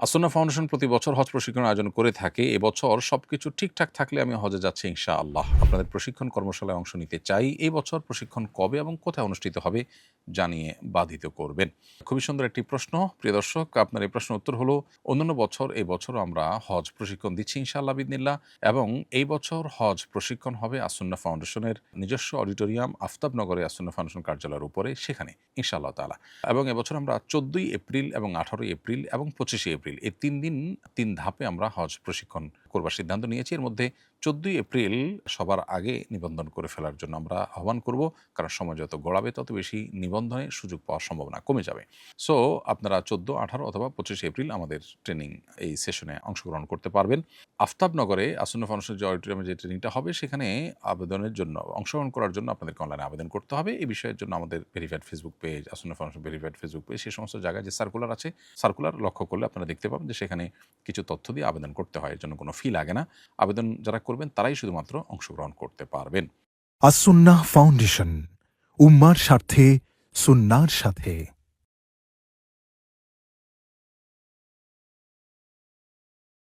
আসন্না foundation প্রতি বছর হজ প্রশিক্ষণ আয়োজন করে থাকে। এবছর সবকিছু ঠিকঠাক থাকলে আমি হজে যাচ্ছি ইনশাআল্লাহ। আপনাদের প্রশিক্ষণ কর্মশালায় অংশ নিতে চাই। এই বছর প্রশিক্ষণ কবে এবং কোথায় অনুষ্ঠিত হবে জানিয়ে বাধিত করবেন। খুবই সুন্দর একটি প্রশ্ন। প্রিয় দর্শক, আপনার এই প্রশ্নের উত্তর হলো অন্যান্য বছর এই বছরও আমরা হজ প্রশিক্ষণ দিচ্ছি ইনশাআল্লাহ বিইذনিল্লাহ এবং এই বছর হজ প্রশিক্ষণ হবে আসন্না ফাউন্ডেশনের নিজস্ব অডিটোরিয়াম আফতাবনগরে আসন্না ফাউন্ডেশন কার্যালয়ের উপরে, সেখানে ইনশাআল্লাহ তাআলা। এবং এবছর আমরা ১৪ই এপ্রিল এবং ১৮ই এপ্রিল এবং ২৫শে এপ্রিল এই ৩ দিন ৩ ধাপে আমরা হজ প্রশিক্ষণ করবার সিদ্ধান্ত নিয়েছি। এর মধ্যে ১৪ই এপ্রিল সবার আগে নিবন্ধন করে ফেলার জন্য আমরা আহ্বান করব। কারণ সময় যত গড়াবে তত বেশি নিবন্ধনে সুযোগ পাওয়ার সম্ভাবনা কমে যাবে। সো আপনারা ১৪, ১৮ অথবা ২৫শে এপ্রিল আমাদের ট্রেনিং এই সেশনে অংশগ্রহণ করতে পারবেন। আফতাবনগরে আসন্না ফাউন্ডেশনের যে অডিটোরিয়ামে যে ট্রেনিংটা হবে সেখানে আবেদনের জন্য অংশগ্রহণ করার জন্য আপনাদেরকে অনলাইনে আবেদন করতে হবে। এই বিষয়ের জন্য আমাদের verified Facebook page, Asanna foundation verified Facebook page, সে সমস্ত জায়গায় যে সার্কুলার আছে, সার্কুলার লক্ষ্য করলে আপনারা দেখতে পাবেন যে সেখানে কিছু তথ্য দিয়ে আবেদন করতে হয়। এর জন্য কোনো ফি লাগে না। আবেদন যারা করবেন তারাই শুধুমাত্র অংশগ্রহণ করতে পারবেন। আসুন্নাহ ফাউন্ডেশন, উম্মার স্বার্থে সুন্নাহর সাথে।